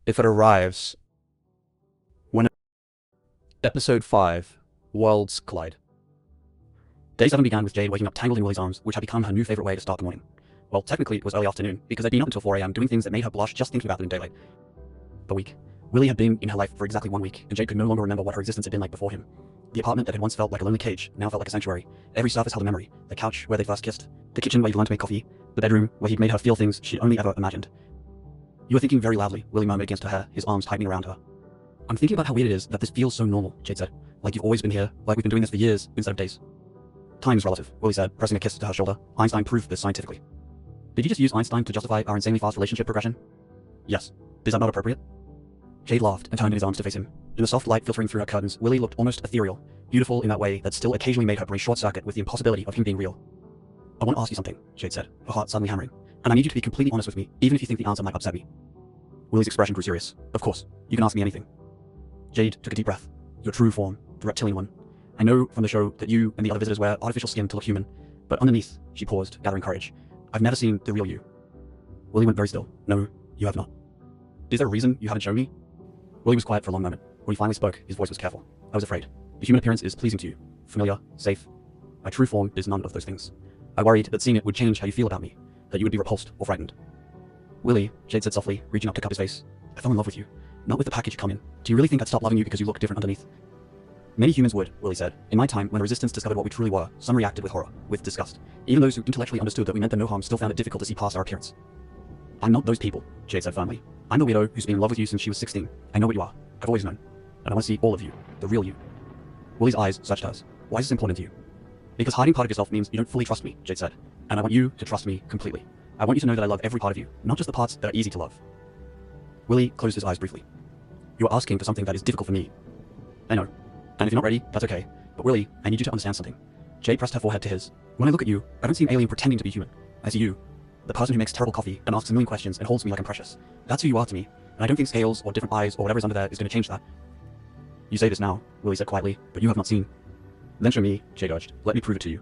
if it arrives. When Episode 5, Worlds Collide. Day 7 began with Jade waking up tangled in Willie's arms, which had become her new favorite way to start the morning. Well, technically it was early afternoon, because they'd been up until 4 a.m. doing things that made her blush just thinking about them in daylight. The week. Willie had been in her life for exactly 1 week, and Jade could no longer remember what her existence had been like before him. The apartment that had once felt like a lonely cage now felt like a sanctuary. Every surface held a memory: the couch where they first kissed, the kitchen where he'd learned to make coffee, the bedroom where he'd made her feel things she'd only ever imagined. "You were thinking very loudly," Willie murmured against her hair, his arms tightening around her. "I'm thinking about how weird it is that this feels so normal," Jade said. "Like you've always been here, like we've been doing this for years instead of days." "Time's relative," Willie said, pressing a kiss to her shoulder. "Einstein proved this scientifically." "Did you just use Einstein to justify our insanely fast relationship progression?" "Yes. Is that not appropriate?" Jade laughed and turned in his arms to face him. In the soft light filtering through her curtains, Willie looked almost ethereal, beautiful in that way that still occasionally made her brain short-circuit with the impossibility of him being real. "I want to ask you something," Jade said, her heart suddenly hammering. "And I need you to be completely honest with me, even if you think the answer might upset me." Willie's expression grew serious. "Of course. You can ask me anything." Jade took a deep breath. "Your true form, the reptilian one. I know from the show that you and the other visitors wear artificial skin to look human, but underneath," she paused, gathering courage, "I've never seen the real you." Willie went very still. "No, you have not." "Is there a reason you haven't shown me?" Willie was quiet for a long moment. When he finally spoke, his voice was careful. "I was afraid. The human appearance is pleasing to you, familiar, safe. My true form is none of those things. I worried that seeing it would change how you feel about me, that you would be repulsed or frightened." "Willie," Jade said softly, reaching up to cup his face, "I fell in love with you. Not with the package you come in. Do you really think I'd stop loving you because you look different underneath?" "Many humans would," Willie said. "In my time, when the resistance discovered what we truly were, some reacted with horror, with disgust. Even those who intellectually understood that we meant them no harm still found it difficult to see past our appearance." "I'm not those people," Jade said firmly. "I'm the widow who's been in love with you since she was 16. I know what you are. I've always known. And I want to see all of you, the real you." Willie's eyes searched hers. "Why is this important to you?" "Because hiding part of yourself means you don't fully trust me," Jade said. "And I want you to trust me completely. I want you to know that I love every part of you, not just the parts that are easy to love." Willie closed his eyes briefly. "You are asking for something that is difficult for me." "I know. And if you're not ready, that's okay. But Willie, I need you to understand something." Jade pressed her forehead to his. "When I look at you, I don't see an alien pretending to be human. I see you, the person who makes terrible coffee and asks a million questions and holds me like I'm precious. That's who you are to me, and I don't think scales or different eyes or whatever's under there is going to change that." "You say this now," Willie said quietly, "but you have not seen." "Then show me," Jade urged. "Let me prove it to you."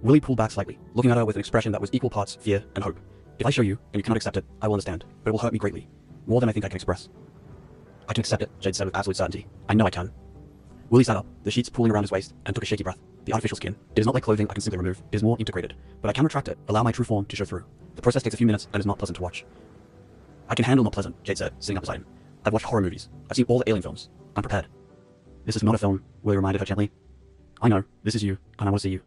Willie pulled back slightly, looking at her with an expression that was equal parts fear and hope. "If I show you, and you cannot accept it, I will understand, but it will hurt me greatly. More than I think I can express." "I can accept it," Jade said with absolute certainty. "I know I can." Willie sat up, the sheets pooling around his waist, and took a shaky breath. "The artificial skin. It is not like clothing I can simply remove. It is more integrated. But I can retract it, allow my true form to show through. The process takes a few minutes and is not pleasant to watch." "I can handle not pleasant," Jade said, sitting up beside him. "I've watched horror movies. I've seen all the alien films. I'm prepared." "This is not a film," Willie reminded her gently. "I know. This is you, and I want to see you."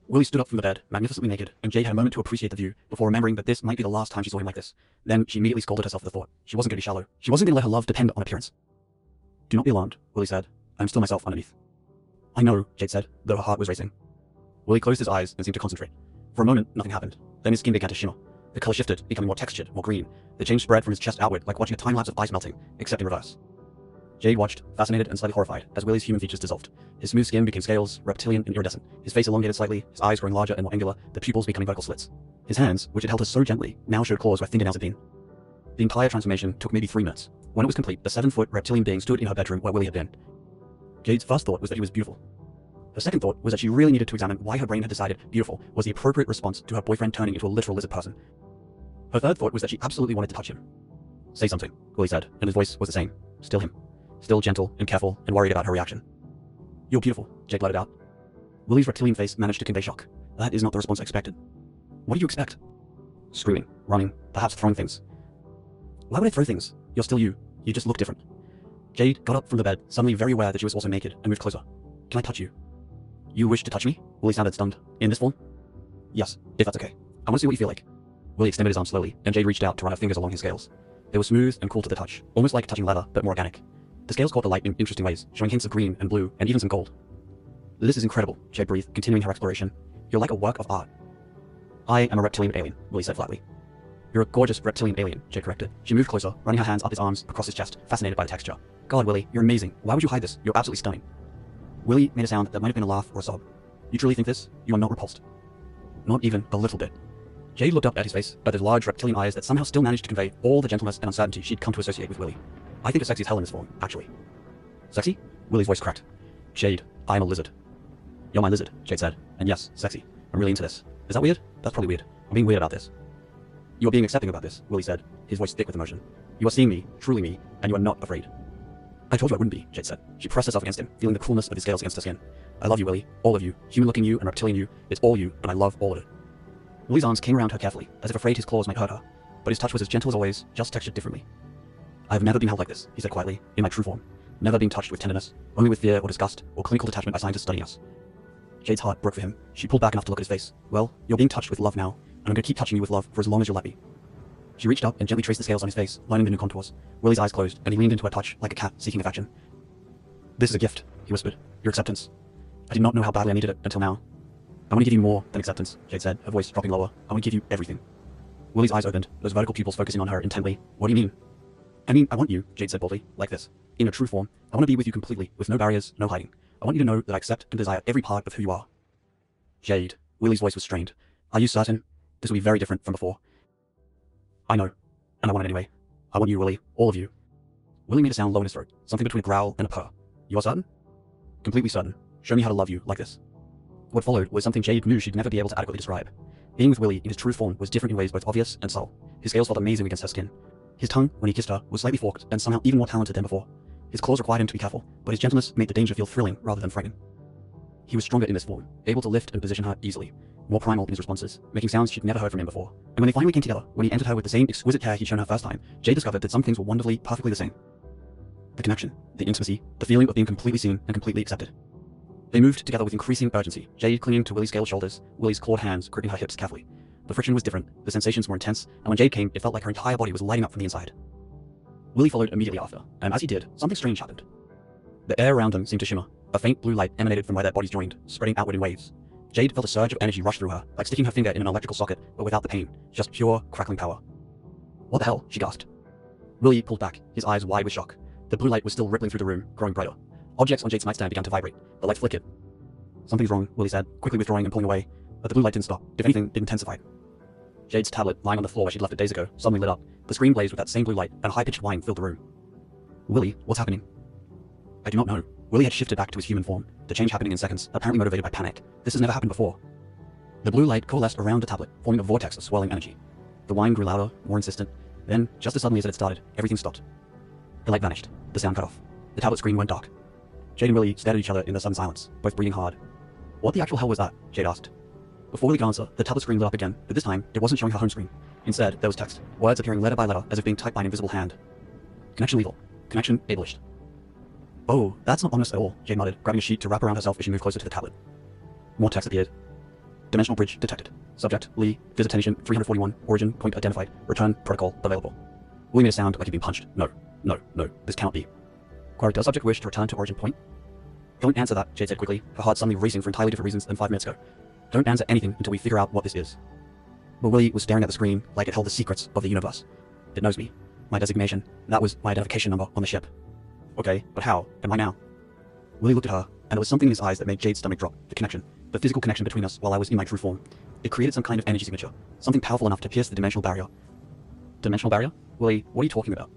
Willie stood up from the bed, magnificently naked, and Jade had a moment to appreciate the view, before remembering that this might be the last time she saw him like this. Then she immediately scolded herself for the thought. She wasn't going to be shallow. She wasn't going to let her love depend on appearance. "Do not be alarmed," Willie said. "I am still myself underneath." "I know," Jade said, though her heart was racing. Willie closed his eyes and seemed to concentrate. For a moment, nothing happened. Then his skin began to shimmer. The color shifted, becoming more textured, more green. The change spread from his chest outward, like watching a time-lapse of ice melting, except in reverse. Jade watched, fascinated and slightly horrified, as Willie's human features dissolved. His smooth skin became scales, reptilian and iridescent. His face elongated slightly, his eyes growing larger and more angular, the pupils becoming vertical slits. His hands, which had held her so gently, now showed claws where fingernails had been. The entire transformation took maybe 3 minutes. When it was complete, the 7-foot reptilian being stood in her bedroom where Willie had been. Jade's first thought was that he was beautiful. Her second thought was that she really needed to examine why her brain had decided beautiful was the appropriate response to her boyfriend turning into a literal lizard person. Her third thought was that she absolutely wanted to touch him. "Say something," Willie said, and his voice was the same. Still him. Still gentle and careful and worried about her reaction. "You're beautiful," Jade blurted out. Willie's reptilian face managed to convey shock. "That is not the response I expected." "What do you expect?" "Screaming, running, perhaps throwing things." "Why would I throw things? You're still you. You just look different." Jade got up from the bed, suddenly very aware that she was also naked, and moved closer. "Can I touch you?" "You wish to touch me?" Willie sounded stunned. "In this form?" "Yes, if that's okay. I want to see what you feel like." Willie extended his arm slowly, and Jade reached out to run her fingers along his scales. They were smooth and cool to the touch, almost like touching leather, but more organic. The scales caught the light in interesting ways, showing hints of green and blue, and even some gold. "This is incredible," Jade breathed, continuing her exploration. "You're like a work of art." "I am a reptilian alien," Willie said flatly. "You're a gorgeous reptilian alien," Jade corrected. She moved closer, running her hands up his arms, across his chest, fascinated by the texture. "God, Willie, you're amazing. Why would you hide this? You're absolutely stunning." Willie made a sound that might have been a laugh or a sob. "You truly think this? You are not repulsed?" "Not even a little bit." Jade looked up at his face, at those large reptilian eyes that somehow still managed to convey all the gentleness and uncertainty she'd come to associate with Willie. "I think you're sexy as hell in this form, actually." "Sexy?" Willie's voice cracked. "Jade, I am a lizard." "You're my lizard," Jade said. "And yes, sexy. I'm really into this. Is that weird? That's probably weird. I'm being weird about this." You are being accepting about this, Willie said, his voice thick with emotion. You are seeing me, truly me, and you are not afraid. I told you I wouldn't be, Jade said. She pressed herself against him, feeling the coolness of his scales against her skin. I love you, Willie. All of you. Human-looking you and reptilian you. It's all you, and I love all of it. Willie's arms came around her carefully, as if afraid his claws might hurt her, but his touch was as gentle as always, just textured differently. I have never been held like this, he said quietly, in my true form. Never been touched with tenderness, only with fear or disgust, or clinical detachment by scientists studying us. Jade's heart broke for him. She pulled back enough to look at his face. Well, you're being touched with love now, and I'm going to keep touching you with love for as long as you'll let me. She reached up and gently traced the scales on his face, learning the new contours. Willie's eyes closed, and he leaned into her touch like a cat seeking affection. This is a gift, he whispered. Your acceptance. I did not know how badly I needed it until now. I want to give you more than acceptance, Jade said, her voice dropping lower. I want to give you everything. Willie's eyes opened, those vertical pupils focusing on her intently. What do you mean? I mean, I want you, Jade said boldly, like this. In your true form, I want to be with you completely, with no barriers, no hiding. I want you to know that I accept and desire every part of who you are. Jade. Willie's voice was strained. Are you certain? This will be very different from before. I know. And I want it anyway. I want you, Willie. All of you. Willie made a sound low in his throat, something between a growl and a purr. You are certain? Completely certain. Show me how to love you, like this. What followed was something Jade knew she'd never be able to adequately describe. Being with Willie in his true form was different in ways both obvious and subtle. His scales felt amazing against her skin. His tongue, when he kissed her, was slightly forked and somehow even more talented than before. His claws required him to be careful, but his gentleness made the danger feel thrilling rather than frightening. He was stronger in this form, able to lift and position her easily, more primal in his responses, making sounds she'd never heard from him before. And when they finally came together, when he entered her with the same exquisite care he'd shown her first time, Jade discovered that some things were wonderfully, perfectly the same. The connection, the intimacy, the feeling of being completely seen and completely accepted. They moved together with increasing urgency, Jade clinging to Willie's scaled shoulders, Willie's clawed hands gripping her hips carefully. The friction was different, the sensations were intense, and when Jade came, it felt like her entire body was lighting up from the inside. Willie followed immediately after, and as he did, something strange happened. The air around them seemed to shimmer. A faint blue light emanated from where their bodies joined, spreading outward in waves. Jade felt a surge of energy rush through her, like sticking her finger in an electrical socket, but without the pain, just pure, crackling power. What the hell? She gasped. Willie pulled back, his eyes wide with shock. The blue light was still rippling through the room, growing brighter. Objects on Jade's nightstand began to vibrate. The light flickered. Something's wrong, Willie said, quickly withdrawing and pulling away, but the blue light didn't stop. If anything, it intensified. Jade's tablet, lying on the floor where she'd left it days ago, suddenly lit up. The screen blazed with that same blue light, and a high-pitched whine filled the room. Willie, what's happening? I do not know. Willie had shifted back to his human form, the change happening in seconds, apparently motivated by panic. This has never happened before. The blue light coalesced around the tablet, forming a vortex of swirling energy. The whine grew louder, more insistent. Then, just as suddenly as it had started, everything stopped. The light vanished. The sound cut off. The tablet screen went dark. Jade and Willie stared at each other in the sudden silence, both breathing hard. What the actual hell was that? Jade asked. Before Willie could answer, the tablet screen lit up again, but this time, it wasn't showing her home screen. Instead, there was text, words appearing letter by letter as if being typed by an invisible hand. Connection lethal. Connection ableist. Oh, that's not ominous at all, Jade nodded, grabbing a sheet to wrap around herself as she moved closer to the tablet. More text appeared. Dimensional bridge detected. Subject, Lee, visitation 341, origin, point identified, return, protocol, available. Willie made a sound like he'd been punched. No, this cannot be. Query, does subject wish to return to origin point? Don't answer that, Jade said quickly, her heart suddenly racing for entirely different reasons than 5 minutes ago. Don't answer anything until we figure out what this is. But Willie was staring at the screen like it held the secrets of the universe. It knows me. My designation. That was my identification number on the ship. Okay, but how am I now? Willie looked at her, and there was something in his eyes that made Jade's stomach drop. The connection. The physical connection between us while I was in my true form. It created some kind of energy signature. Something powerful enough to pierce the dimensional barrier. Dimensional barrier? Willie, what are you talking about?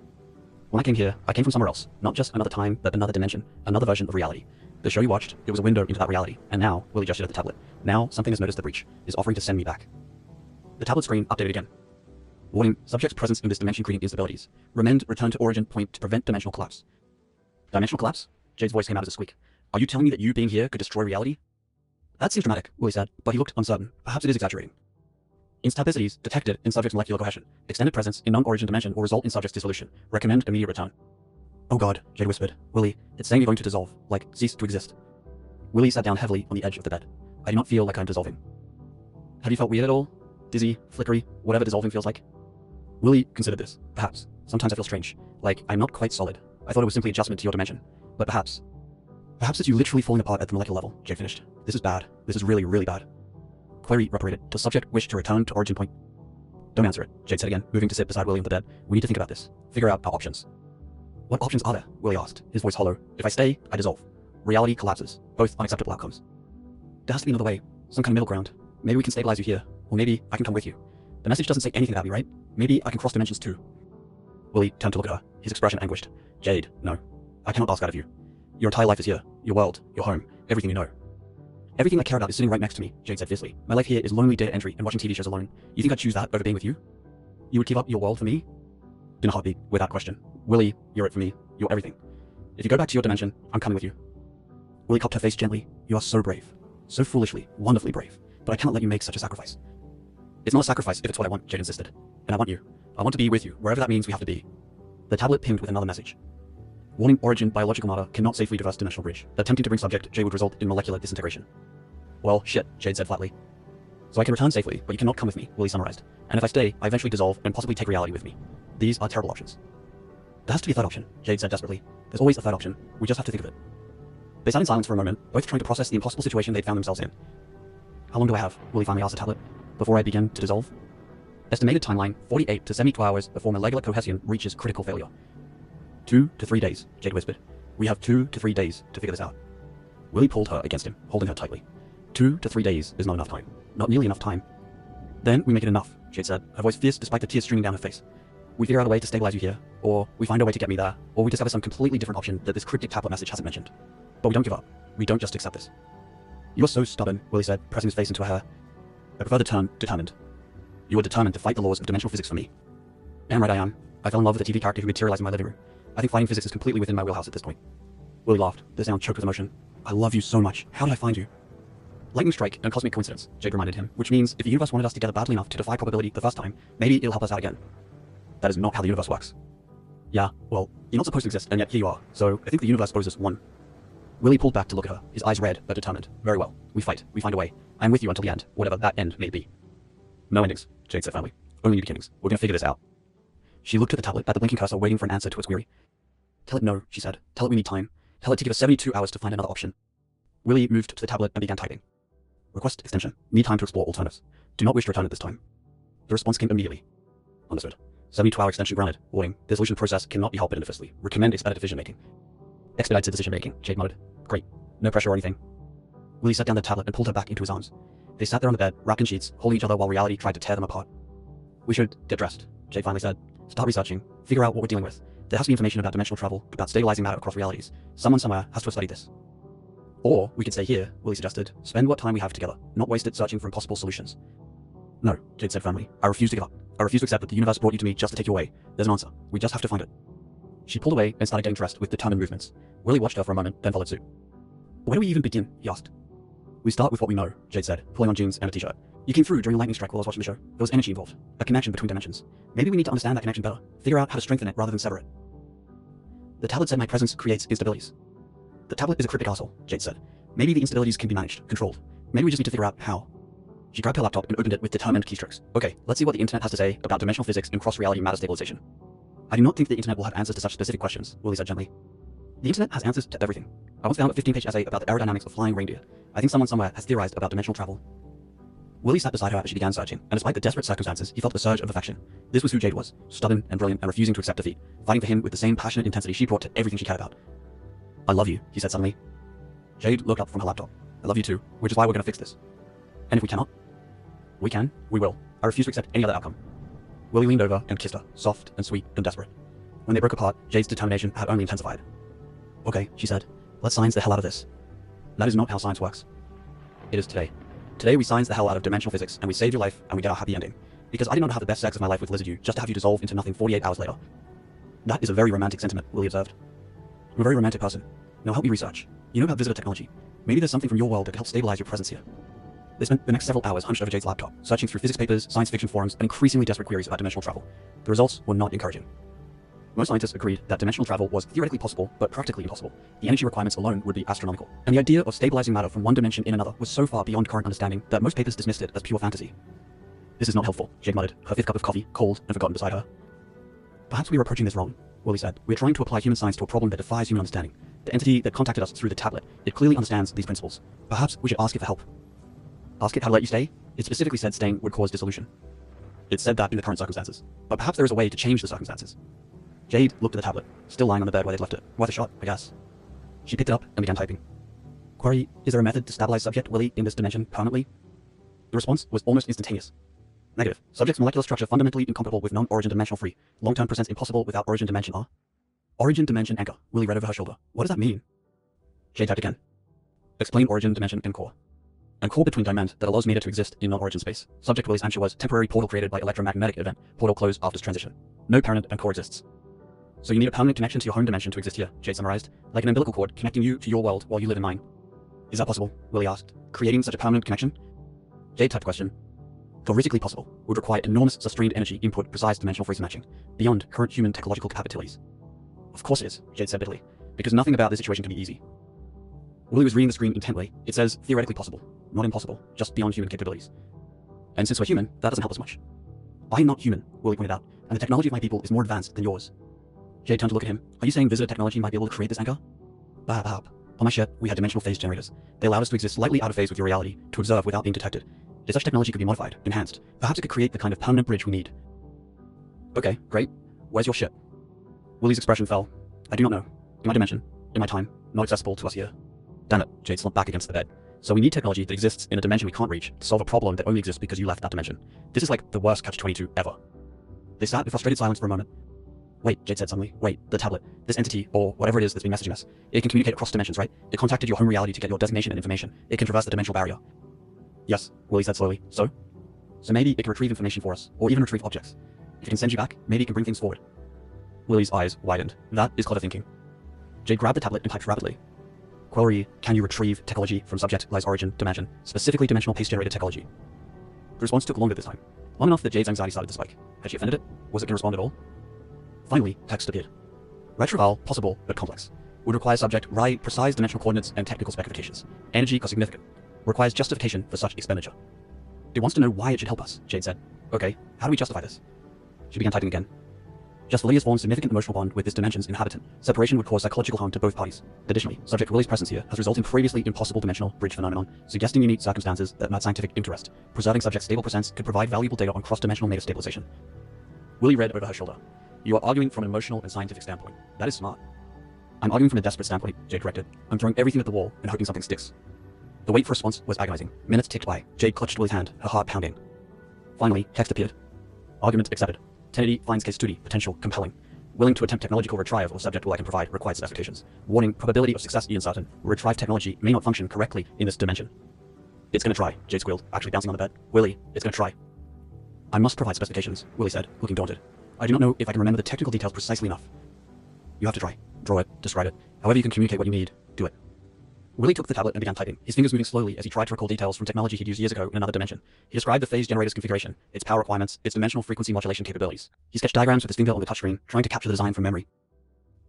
When I came here, I came from somewhere else. Not just another time, but another dimension. Another version of reality. The show you watched, it was a window into that reality. And now, Willie gestured at the tablet. Now, something has noticed the breach. Is offering to send me back. The tablet screen updated again. Warning, subject's presence in this dimension creating instabilities. Remend, return to origin point to prevent dimensional collapse. Dimensional collapse? Jade's voice came out as a squeak. Are you telling me that you being here could destroy reality? That seems dramatic, Willie said, but he looked uncertain. Perhaps it is exaggerating. Instabilities detected in subject's molecular cohesion. Extended presence in non-origin dimension will result in subject's dissolution. Recommend immediate return. Oh god, Jade whispered. Willie, it's saying you're going to dissolve, like cease to exist. Willie sat down heavily on the edge of the bed. I do not feel like I'm dissolving. Have you felt weird at all? Dizzy, flickery, whatever dissolving feels like? Willie considered this. Perhaps. Sometimes I feel strange. Like I'm not quite solid. I thought it was simply adjustment to your dimension. But perhaps. Perhaps it's you literally falling apart at the molecular level, Jade finished. This is bad. This is really, really bad. Query reparated. Does subject wish to return to origin point? Don't answer it, Jade said again, moving to sit beside Willie on the bed. We need to think about this. Figure out our options. What options are there? Willie asked, his voice hollow. If I stay, I dissolve. Reality collapses. Both unacceptable outcomes. There has to be another way. Some kind of middle ground. Maybe we can stabilize you here. Or maybe I can come with you. The message doesn't say anything about me, right? Maybe I can cross dimensions too. Willie turned to look at her, his expression anguished. Jade, no. I cannot ask that of you. Your entire life is here. Your world. Your home. Everything you know. Everything I care about is sitting right next to me, Jade said fiercely. My life here is lonely dead entry and watching TV shows alone. You think I'd choose that over being with you? You would give up your world for me? In a heartbeat, without question. Willie, you're it for me. You're everything. If you go back to your dimension, I'm coming with you. Willie cocked her face gently. You are so brave. So foolishly, wonderfully brave. But I cannot let you make such a sacrifice. It's not a sacrifice if it's what I want, Jade insisted. And I want you. I want to be with you, wherever that means we have to be. The tablet pinged with another message. Warning, Origin biological matter cannot safely traverse dimensional bridge. Attempting to bring subject J would result in molecular disintegration. Well, shit, Jade said flatly. So I can return safely, but you cannot come with me, Willie summarized. And if I stay, I eventually dissolve and possibly take reality with me. These are terrible options. There has to be a third option, Jade said desperately. There's always a third option. We just have to think of it. They sat in silence for a moment, both trying to process the impossible situation they'd found themselves in. How long do I have? Willie finally asked the tablet. Before I begin to dissolve? Estimated timeline, 48 to 72 hours before molecular cohesion reaches critical failure. 2 to 3 days, Jade whispered. We have 2 to 3 days to figure this out. Willie pulled her against him, holding her tightly. 2 to 3 days is not enough time. Not nearly enough time. Then we make it enough, Jade said, her voice fierce despite the tears streaming down her face. We figure out a way to stabilize you here, or we find a way to get me there, or we discover some completely different option that this cryptic tablet message hasn't mentioned. But we don't give up. We don't just accept this. You're so stubborn, Willie said, pressing his face into her hair. I prefer the term determined. You are determined to fight the laws of dimensional physics for me. Damn right I am. I fell in love with a TV character who materialized in my living room. I think fighting physics is completely within my wheelhouse at this point. Willie laughed, the sound choked with emotion. I love you so much. How did I find you? Lightning strike and cosmic coincidence, Jade reminded him, which means if the universe wanted us together badly enough to defy probability the first time, maybe it'll help us out again. That is not how the universe works. Yeah, well, you're not supposed to exist, and yet here you are, so I think the universe owes us one. Willie pulled back to look at her, his eyes red but determined. Very well. We fight. We find a way. I am with you until the end, whatever that end may be. No endings, Jade said firmly. Only beginnings. We're gonna figure this out. She looked at the tablet, at the blinking cursor, waiting for an answer to its query. Tell it no, she said. Tell it we need time. Tell it to give us 72 hours to find another option. Willie moved to the tablet and began typing. Request extension. Need time to explore alternatives. Do not wish to return at this time. The response came immediately. Understood. 72-hour extension granted. Warning. The resolution process cannot be halted indefinitely. Recommend expedited decision making. Expedited decision making, Jade muttered. Great. No pressure or anything. Willie set down the tablet and pulled her back into his arms. They sat there on the bed, wrapped in sheets, holding each other while reality tried to tear them apart. We should get dressed, Jade finally said. Start researching. Figure out what we're dealing with. There has to be information about dimensional travel, about stabilizing matter across realities. Someone somewhere has to have studied this. Or we could stay here, Willie suggested. Spend what time we have together, not waste it searching for impossible solutions. No, Jade said firmly. I refuse to give up. I refuse to accept that the universe brought you to me just to take you away. There's an answer. We just have to find it. She pulled away and started getting dressed with determined movements. Willie watched her for a moment, then followed suit. Where do we even begin? He asked. We start with what we know, Jade said, pulling on jeans and a t-shirt. You came through during a lightning strike while I was watching the show. There was energy involved. A connection between dimensions. Maybe we need to understand that connection better. Figure out how to strengthen it rather than sever it. The tablet said my presence creates instabilities. The tablet is a cryptic arsehole, Jade said. Maybe the instabilities can be managed, controlled. Maybe we just need to figure out how. She grabbed her laptop and opened it with determined keystrokes. Okay, let's see what the internet has to say about dimensional physics and cross-reality matter stabilization. I do not think the internet will have answers to such specific questions, Willie said gently. The internet has answers to everything. I once found a 15-page essay about the aerodynamics of flying reindeer. I think someone somewhere has theorized about dimensional travel. Willie sat beside her as she began searching, and despite the desperate circumstances, he felt a surge of affection. This was who Jade was, stubborn and brilliant and refusing to accept defeat, fighting for him with the same passionate intensity she brought to everything she cared about. I love you, he said suddenly. Jade looked up from her laptop. I love you too, which is why we're gonna fix this. And if we cannot? We can, we will. I refuse to accept any other outcome. Willie leaned over and kissed her, soft and sweet and desperate. When they broke apart, Jade's determination had only intensified. Okay, she said, let's science the hell out of this. That is not how science works. It is today. Today we science the hell out of dimensional physics and we save your life and we get our happy ending. Because I did not have the best sex of my life with Lizard just to have you dissolve into nothing 48 hours later. That is a very romantic sentiment, Willie observed. I'm a very romantic person. Now help me research. You know about visitor technology. Maybe there's something from your world that could help stabilize your presence here. They spent the next several hours hunched over Jade's laptop, searching through physics papers, science fiction forums, and increasingly desperate queries about dimensional travel. The results were not encouraging. Most scientists agreed that dimensional travel was theoretically possible, but practically impossible. The energy requirements alone would be astronomical. And the idea of stabilizing matter from one dimension in another was so far beyond current understanding that most papers dismissed it as pure fantasy. This is not helpful, Jade muttered, her fifth cup of coffee, cold and forgotten beside her. Perhaps we are approaching this wrong, Willie said. We're trying to apply human science to a problem that defies human understanding. The entity that contacted us through the tablet, it clearly understands these principles. Perhaps we should ask it for help. Ask it how to let you stay? It specifically said staying would cause dissolution. It said that in the current circumstances. But perhaps there is a way to change the circumstances. Jade looked at the tablet, still lying on the bed where they'd left it. Worth a shot, I guess. She picked it up and began typing. Query, is there a method to stabilize subject Willie in this dimension permanently? The response was almost instantaneous. Negative. Subject's molecular structure fundamentally incompatible with non-origin dimensional free. Long-term presence impossible without origin dimension R. Origin dimension anchor. Willie read over her shoulder. What does that mean? Jade typed again. Explain origin dimension and core. and core between diamond that allows matter to exist in non-origin space. Subject Willie's answer was temporary portal created by electromagnetic event. Portal closed after transition. No permanent and core exists. So you need a permanent connection to your home dimension to exist here, Jade summarized, like an umbilical cord connecting you to your world while you live in mine. Is that possible? Willie asked, creating such a permanent connection? Jade typed question. Theoretically possible, would require enormous sustained energy input, precise dimensional frequency matching, beyond current human technological capabilities. Of course it is, Jade said bitterly, because nothing about this situation can be easy. Willie was reading the screen intently. It says theoretically possible, not impossible, just beyond human capabilities. And since we're human, that doesn't help us much. I'm not human, Willie pointed out, and the technology of my people is more advanced than yours. Jade turned to look at him. Are you saying visitor technology might be able to create this anchor? Bahab. On my ship, we had dimensional phase generators. They allowed us to exist slightly out of phase with your reality, to observe without being detected. If such technology could be modified, enhanced, perhaps it could create the kind of permanent bridge we need. Okay, great. Where's your ship? Willie's expression fell. I do not know. In my dimension, in my time, not accessible to us here. Damn it, Jade slumped back against the bed. So we need technology that exists in a dimension we can't reach to solve a problem that only exists because you left that dimension. This is like the worst catch-22 ever. They sat in frustrated silence for a moment. Wait, Jade said suddenly. Wait, the tablet. This entity, or whatever it is that's been messaging us. It can communicate across dimensions, right? It contacted your home reality to get your designation and information. It can traverse the dimensional barrier. Yes, Willie said slowly. So maybe it can retrieve information for us, or even retrieve objects. If it can send you back, maybe it can bring things forward. Willie's eyes widened. That is clever thinking. Jade grabbed the tablet and typed rapidly. Query, can you retrieve technology from subject lies origin dimension, specifically dimensional pace-generated technology? The response took longer this time. Long enough that Jade's anxiety started to spike. Had she offended it? Was it going to respond at all? Finally, text appeared. Retrieval, possible, but complex. Would require subject, write precise dimensional coordinates and technical specifications. Energy cost significant. Requires justification for such expenditure. It wants to know why it should help us, Jade said. Okay, how do we justify this? She began typing again. Just Willie has formed significant emotional bond with this dimension's inhabitant. Separation would cause psychological harm to both parties. Additionally, subject Willie's presence here has resulted in previously impossible dimensional bridge phenomenon, suggesting unique circumstances that match scientific interest. Preserving subject's stable presence could provide valuable data on cross-dimensional native stabilization. Willie read over her shoulder. You are arguing from an emotional and scientific standpoint. That is smart. I'm arguing from a desperate standpoint, Jade corrected. I'm throwing everything at the wall and hoping something sticks. The wait for response was agonizing. Minutes ticked by. Jade clutched Willie's hand, her heart pounding. Finally, text appeared. Argument accepted. Tenedy finds case study potential compelling. Willing to attempt technological retrieve or subject will I can provide required specifications. Warning, probability of success uncertain. Retrieve technology may not function correctly in this dimension. It's gonna try, Jade squealed, actually bouncing on the bed. Willie, it's gonna try. I must provide specifications, Willie said, looking daunted. I do not know if I can remember the technical details precisely enough. You have to try. Draw it, describe it. However you can communicate what you need, do it. Willie took the tablet and began typing, his fingers moving slowly as he tried to recall details from technology he'd used years ago in another dimension. He described the phase generator's configuration, its power requirements, its dimensional frequency modulation capabilities. He sketched diagrams with his finger on the touchscreen, trying to capture the design from memory.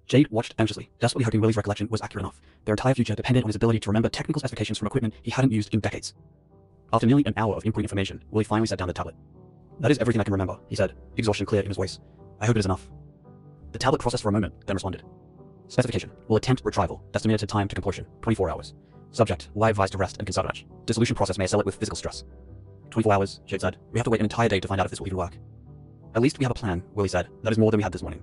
Jade watched anxiously, desperately hoping Willie's recollection was accurate enough. Their entire future depended on his ability to remember technical specifications from equipment he hadn't used in decades. After nearly an hour of inputting information, Willie finally set down the tablet. That is everything I can remember, he said, exhaustion clear in his voice. I hope it is enough. The tablet processed for a moment, then responded. Specification. Will attempt retrieval. Estimated time to completion, 24 hours. Subject. Will I advise to rest and conserve much. Dissolution process may accelerate with physical stress. 24 hours, Jade said. We have to wait an entire day to find out if this will even work. At least we have a plan, Willie said. That is more than we had this morning.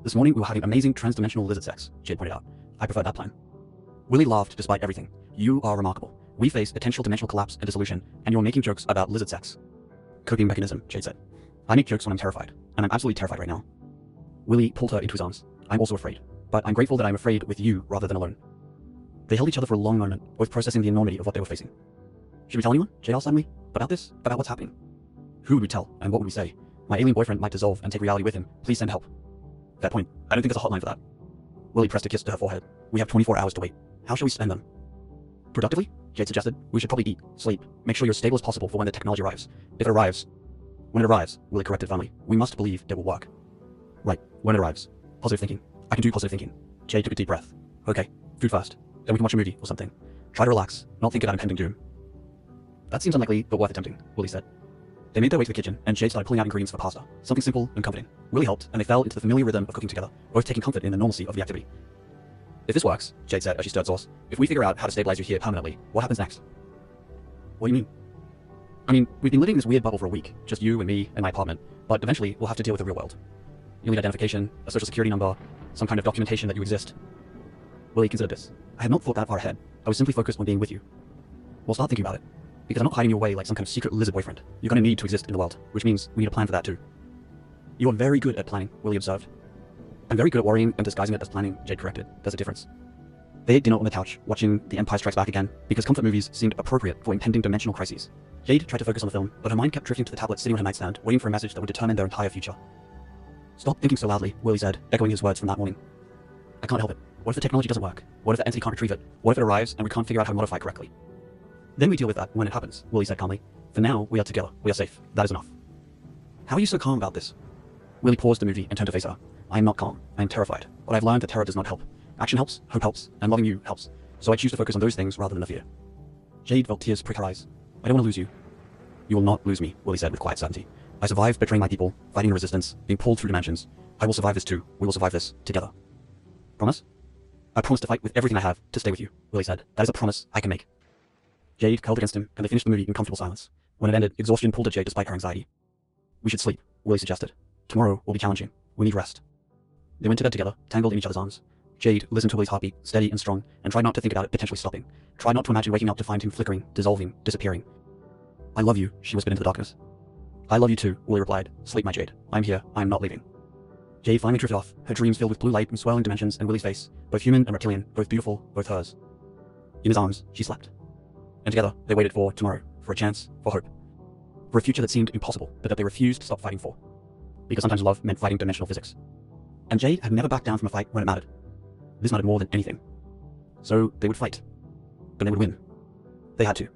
This morning we were having amazing transdimensional lizard sex, Jade pointed out. I prefer that plan. Willie laughed despite everything. You are remarkable. We face potential dimensional collapse and dissolution, and you're making jokes about lizard sex. Coping mechanism, Jade said. I make jokes when I'm terrified, and I'm absolutely terrified right now. Willie pulled her into his arms. I'm also afraid, but I'm grateful that I'm afraid with you rather than alone. They held each other for a long moment, both processing the enormity of what they were facing. Should we tell anyone? Jade asked suddenly. About this? About what's happening? Who would we tell, and what would we say? My alien boyfriend might dissolve and take reality with him. Please send help. Fair point. I don't think there's a hotline for that. Willie pressed a kiss to her forehead. We have 24 hours to wait. How shall we spend them? Productively? Jade suggested. We should probably eat, sleep, make sure you're as stable as possible for when the technology arrives. If it arrives... When it arrives, Willie corrected firmly. We must believe it will work. Right. When it arrives. Positive thinking. I can do positive thinking. Jade took a deep breath. Okay. Food first. Then we can watch a movie or something. Try to relax, not think about impending doom. That seems unlikely, but worth attempting, Willie said. They made their way to the kitchen, and Jade started pulling out ingredients for pasta. Something simple and comforting. Willie helped, and they fell into the familiar rhythm of cooking together, both taking comfort in the normalcy of the activity. If this works, Jade said as she stirred sauce, if we figure out how to stabilize you here permanently, what happens next? What do you mean? I mean, we've been living in this weird bubble for a week, just you and me and my apartment, but eventually we'll have to deal with the real world. You'll need identification, a social security number, some kind of documentation that you exist. Willie considered this. I had not thought that far ahead. I was simply focused on being with you. Well, start thinking about it. Because I'm not hiding you away like some kind of secret lizard boyfriend. You're going to need to exist in the world, which means we need a plan for that too. You are very good at planning, Willie observed. I'm very good at worrying and disguising it as planning, Jade corrected. There's a difference. They ate dinner on the couch, watching The Empire Strikes Back again, because comfort movies seemed appropriate for impending dimensional crises. Jade tried to focus on the film, but her mind kept drifting to the tablet sitting on her nightstand, waiting for a message that would determine their entire future. "Stop thinking so loudly," Willie said, echoing his words from that morning. "I can't help it. What if the technology doesn't work? What if the entity can't retrieve it? What if it arrives and we can't figure out how to modify it correctly?" "Then we deal with that when it happens," Willie said calmly. "For now, we are together. We are safe. That is enough." "How are you so calm about this?" Willie paused the movie and turned to face her. "I am not calm. I am terrified. But I've learned that terror does not help. Action helps, hope helps, and loving you helps. So I choose to focus on those things rather than the fear." Jade felt tears prick her eyes. "I don't want to lose you." "You will not lose me," Willie said with quiet certainty. "I survived betraying my people, fighting the resistance, being pulled through dimensions. I will survive this too. We will survive this together." "Promise?" "I promise to fight with everything I have to stay with you," Willie said. "That is a promise I can make." Jade curled against him, and they finished the movie in comfortable silence. When it ended, exhaustion pulled at Jade despite her anxiety. "We should sleep," Willie suggested. "Tomorrow will be challenging. We need rest." They went to bed together, tangled in each other's arms. Jade listened to Willie's heartbeat, steady and strong, and tried not to think about it potentially stopping. Tried not to imagine waking up to find him flickering, dissolving, disappearing. "I love you," she whispered into the darkness. "I love you too," Willie replied. "Sleep, my Jade. I'm here. I'm not leaving." Jade finally drifted off, her dreams filled with blue light and swirling dimensions and Willie's face, both human and reptilian, both beautiful, both hers. In his arms, she slept. And together, they waited for tomorrow, for a chance, for hope. For a future that seemed impossible, but that they refused to stop fighting for. Because sometimes love meant fighting dimensional physics. And Jade had never backed down from a fight when it mattered. This mattered more than anything. So they would fight. But they would win. They had to.